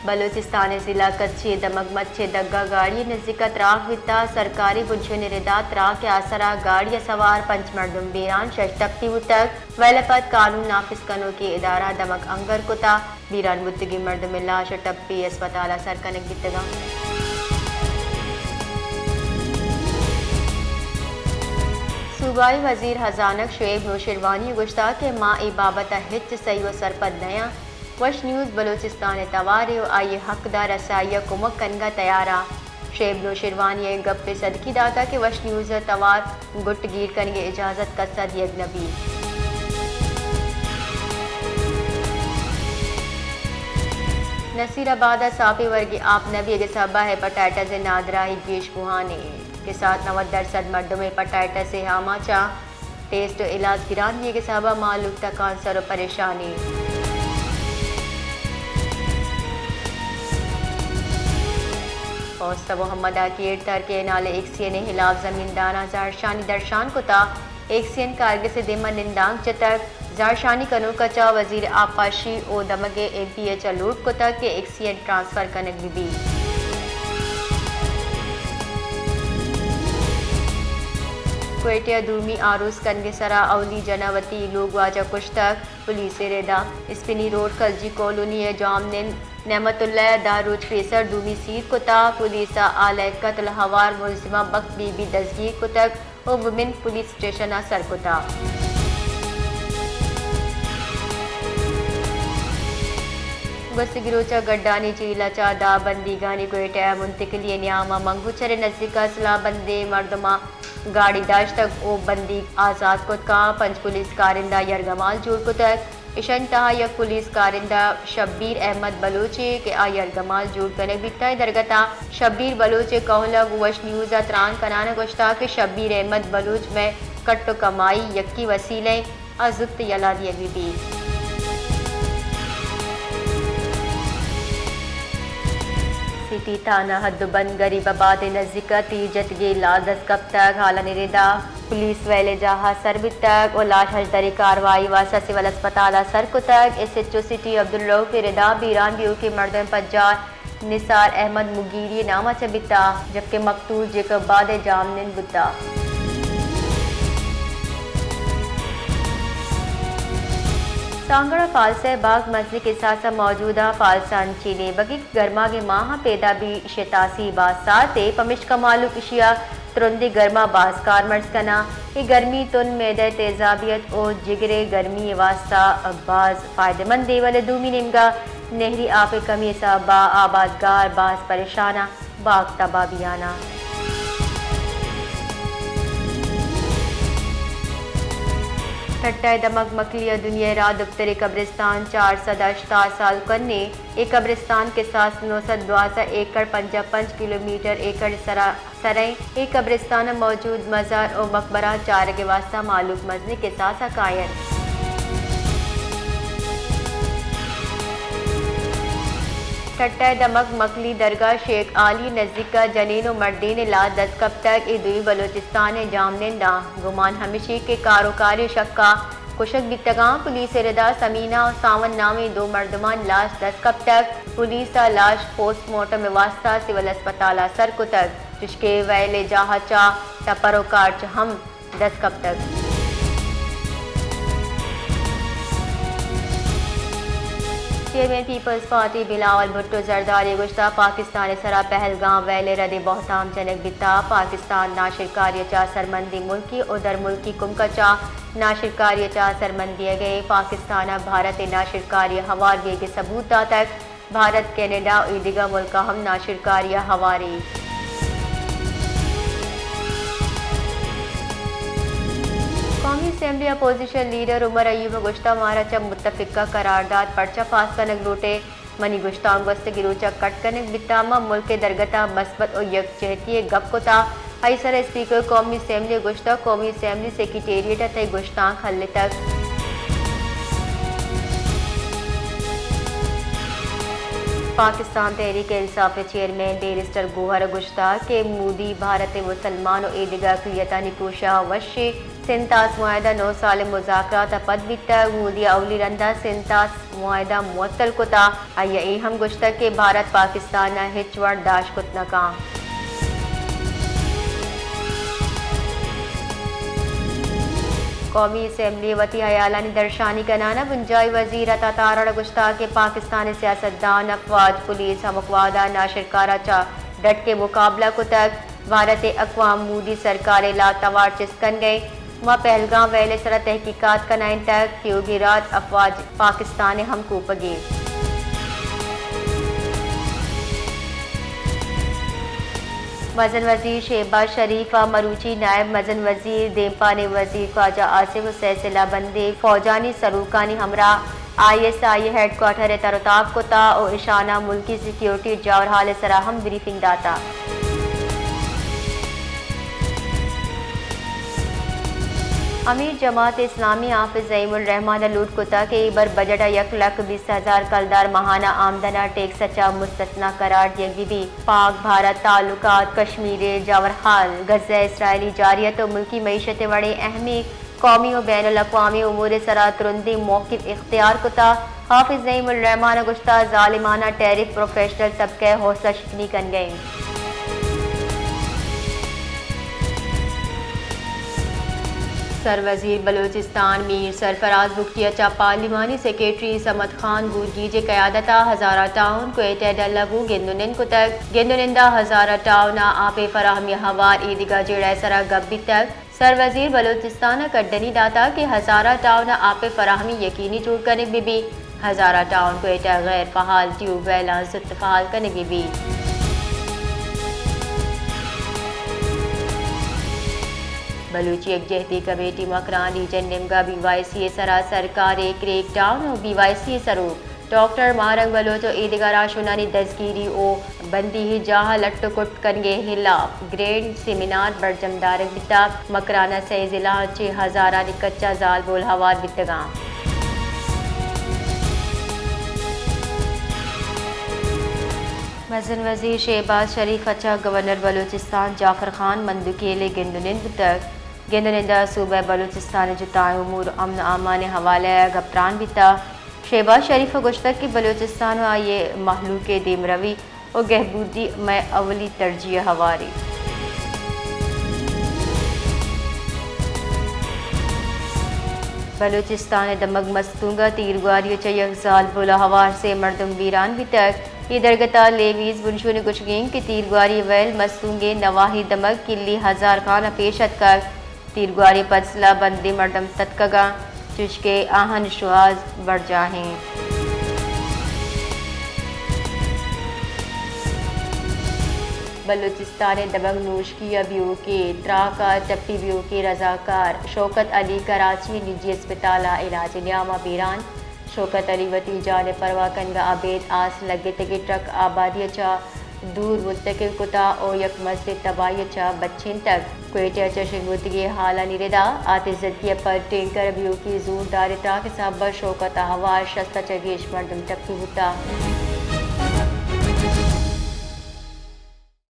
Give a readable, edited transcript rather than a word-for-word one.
बलूचिस्तान जिला कच्ची दमक मच्छे दग्गा गाड़ी नज़दीक त्राक विता सरकारी बुझे निरेदा त्राक के आसरा गाड़ी सवार पंच मर्दम बीरान शश तख्ती तक वेलपत कानून नाफिज कनो के इदारा दमक अंगर कुता बीरान मुद्दगी मर्दम लाश टप्पी अस्पताल सरकनक बितगा सूबाई वजीर हजानक शुएब नौशरवानी गुश्ता के माँ बाबत हिच सही व सरपद नया वश न्यूज़ बलूचिस्तान तवारे आइए हकदार रसाइया कुमक कनगा तैयारा शुएब नौशरवानी गप्पे सदकी दाता के वश न्यूज़ तवार गुट गिर कनगे इजाज़त कसद यगनबी नसीराबाद साफी वर्गी आप नबी के सबा हेपेटाइटिस नादरा ही गेश बुहाने के साथ 90% मर्दों में हेपेटाइटिस से हामाचा टेस्ट इलाज गिरान के सबा मालूम तक कैंसर और परेशानी फौस्त मोहम्मद की तर के नाले एक्सियन ने हिलाफ जमींदाना जारशानी दर्शान कुता एक्सियन कारगे से दिमा निंदांग चतक जारशानी कनो कचा वजीर आपाशी ओ दमगे MPH लूट कुता के एक्सियन ट्रांसफर कनक भी क्वेटिया दूमी आरूस कनगे सरा अवली जनावती लोग वाजा कुछ तक पुलिस रेदा स्पिनी रोड खलजी कॉलोनी जामनिन नेमतुल्लाह दारूज फेसर दूमी सीट कुता पुलिस आलय कत्ल हवार मुलजिमा बख्त बीबी दसगीर कुतक और वुमेन पुलिस स्टेशन सरकुता गस्तिगिरोचा गड्डानी चीला चादा बंदी गानी कोयटा मुंतकिली न्यामा मंगुचरे नजदीक सला बंदे मर्दमा गाड़ी दाश्त तक ओ बंदी आज़ाद कुत का पंच पुलिस कारिंदा यरगमाल जोड़ कुतक इशन तहा यक पुलिस कारिंदा शब्बीर अहमद बलोचे के यरगमाल जोड़ कने बिता दरगता शब्बीर बलोचे कहला वश न्यूज़ त्रान कनाना गुश्ता के शब्बीर अहमद बलोच में कट्टो कमाई यक्की वसीले अजुक्त यला दिए भी सिटी थाना हद्दबंद गरीबाबाद नजदीक तीजत गे लादस कब तक हाला निरेदा पुलिस वेले जहा सरबित तक और लाश हजदरी कार्रवाई वासा सिविल अस्पताल सरको तक SHO सिटी अब्दुल्ला फिरदा बीरान व्यू के मर्दन पज्जार निसार अहमद मुगीरी नामा चबिता जबकि मकतूल जेकब बाद जामनिन बुद्दा सांगड़ा फालसा बाग मस्जिद के साथ मौजूदा फालसान चीने बगी गर्मा के माह पैदा भी शतासी बासाते पमिश कमालू किशिया तुरंदी गर्मा बास कारमर्स कना ये गर्मी तुन मैदे तेजाबियत और जिगरे गर्मी वास्ता बाज फायदेमंद दे वाले दूमी निमगा नहरी आपे कमी सा बा आबादगार बास परेशाना बाग तबाबियाना टट्टा दमक मकलिया दुनिया रात दफ्तर कब्रिस्तान 487 साल कन्ने एक कब्रिस्तान के साथ 962 एकड़ 55 किलोमीटर एकड़ सराय एक कब्रिस्तान मौजूद मज़ार और मकबरा 4 के वास्ता मालूम मजने के साथ कायन टट्टा दमक मकली दरगाह शेख आली नजदीक जनीन मर्दीन ला 10 कब तक दुई बलोचिस्तान जामनिंदा गुमान हमेशी के कारोकारी शक्का कुशक बितगा पुलिस रदा समीना और सावन नामी 2 मर्दमान लाश 10 कब तक पुलिस लाश पोस्टमार्टम वास्ता सिविल अस्पताल सरको तक जिसके वैले जहाचा टपरोकार हम 10 कब तक chairman peoples party Bilawal Bhutto Zardari गुश्ता पाकिस्तान सरा पहलगाम वैले रदे बहुताम जनक बिता पाकिस्तान नाशिरकारी चा सरमंदी मुल्की उधर मुल्की कुमकचा नाशिरकारी चा सरमंदी गए पाकिस्तान भारत नाशिरकारी हवार के सबूत तक भारत कैनेडा ईदिगा मुल्क हम नाशिरकारी हवारी कौमी assembly opposition leader Omar Ayub गुश्ता मारा मुतफिका करारदाद पर्चा पास कनक रोटे मनी गुश्ता गस्त गिरोचा कट कनक बितामा मुल्क दरगता मस्बत और यकजहती गप कोता हईसर स्पीकर कौमी असम्बली गुश्ता कौमी असम्बली सेक्रेटेरिएट तय गुश्ता खल्ले तक पाकिस्तान तहरीक इंसाफ चेयरमैन बैरिस्टर गोहर गुश्ता के मोदी भारत मुसलमान और ईदगा क्रियता निकोशा वशे सिंतास मुआहदा 9 साल मुज़ाकरात पद बिता मूदी अवली रंदा सिंतास मुआहदा मुअत्तल कुता आइए हम गुश्तक के भारत पाकिस्तान हिचवड़ दाश कुत नाकाम। कौमी असम्बली वती हयालानी दर्शानी कनाना बुंजाई वजीर अता तारा गुश्ता के पाकिस्तानी सियासतदान अफवाज पुलिस हमकवादा नाशिरकारा चा डट के मुकाबला को तक भारत अक़वाम मूदी सरकार ला तवार चिस्कन गए वहाँ पहलगाम वेले सरा तहकीकात कनाइन तक क्योंकि रात अफवाज पाकिस्तान हम कूपगे। मजन वजीर शहबाज शरीफ मरूची नायब मजन वजीर देमपाने वजीर ख्वाजा आसिफ सिलसिला बंदे फौजानी सरूकानी हमरा ISI हेडक्वार्टर तरताब कोता और इशाना मुल्की सिक्योरिटी जावर हाल सरा हम ब्रीफिंग दाता। अमीर जमात इस्लामी हाफिज ज़ईमुर रहमान लूट कुता के बर बजट 1,20,000 कलदार माहाना आमदना टैक्स सचा मुस्तस्ना करार दिए भी पाक भारत ताल्लुकात कश्मीर जावरहाल गज़ा इसराइली जारियत और मुल्की मईशत वड़े अहमी कौमी और बैन अल-अक़वामी उमूर सरा तुरंदी मौक़िफ़ इख्तियार कुता हाफिज ज़ईमुर रहमान गुश्ता ज़ालिमाना टैरिफ प्रोफेशनल तबके हौसला शिकनी कन गए। सरवजीर बलूचिस्तान मीर सरफराज बुख्तिया चा पार्लिमानी सेक्रेटरी समद खान गुरगी जे क़यादता हज़ारा टाउन क्वेटे डल्लगू गेंदुनिन को तक गेंदुनिंदा हज़ारा टाउना आपे फराहमी हवार ईदगा जेड़ा सरा गब्बी तक सरवजीर बलूचिस्तान कड्डनी दाता कि हज़ारा टाउन आपे फराहमी यकीनी जोड़ करने भी हज़ारा टाउन क्वेटे गैर फ़हाल ट्यूबवेल फ़हाल करने भी। बलूची एकजहती कमेटी मकरान रीजन निमगा BYCA सरा सरकार क्रेक डाउन और BYCA सरूप डॉक्टर मारंग बलोचो ईदगारा शुनानी दजगिरी ओ बंदी ही जहाँ लट्टो कुट कनगे हिला ग्रेंड सेमिनार बरजमदार बिता मकराना से जिला 6,000 कच्चा जाल बोल हवार बितगा। मजन वजीर शहबाज शरीफ अच्छा गवर्नर बलूचिस्तान जाफर खान मंदुकेले गेंदुनिंद तक गेंदुनिंदा सूबा बलूचिस्तान जुताए उमूर अमन आमान हवाले गप्तान बिता शहबाज शरीफ गुश्तक की बलूचिस्तान ये महलूक देमरवी और गहबूदी में अवली तरजीह हवारी। बलूचिस्तान दमग मस्तूंगा तीरगुआरियों चयक जाल बोला हवार से मर्दम वीरान भी तक ये दरगता लेवीज बुनशु ने कुछ गेंग की तीरगुआरी वैल मस्तूंगे नवाही दमग किली हजार खाना पेशत कर तीरगुआरी पसला बंदी मर्दम तत्कगा चुशके आहन शुआज बढ़ जाहें। बलूचिस्तान दमग नूश की अबियो के त्राका टप्पी बियो के रजाकार शौकत अली कराची निजी अस्पताल इलाज न्यामा बीरान शौकत अली वती जान परवा कनगा आबेद आस लगे तके ट्रक आबादी चा दूर मुंतकिल कुता और यक मस्जिद तबाही चा बच्चें तक क्वेटे चशगुतगी हाला निरेदा आतिजतिया पर टैंकर अबियो की जोरदार इतरा के साबर शौकत हवार शस्ता चगेश मर्दम टप्पी होता।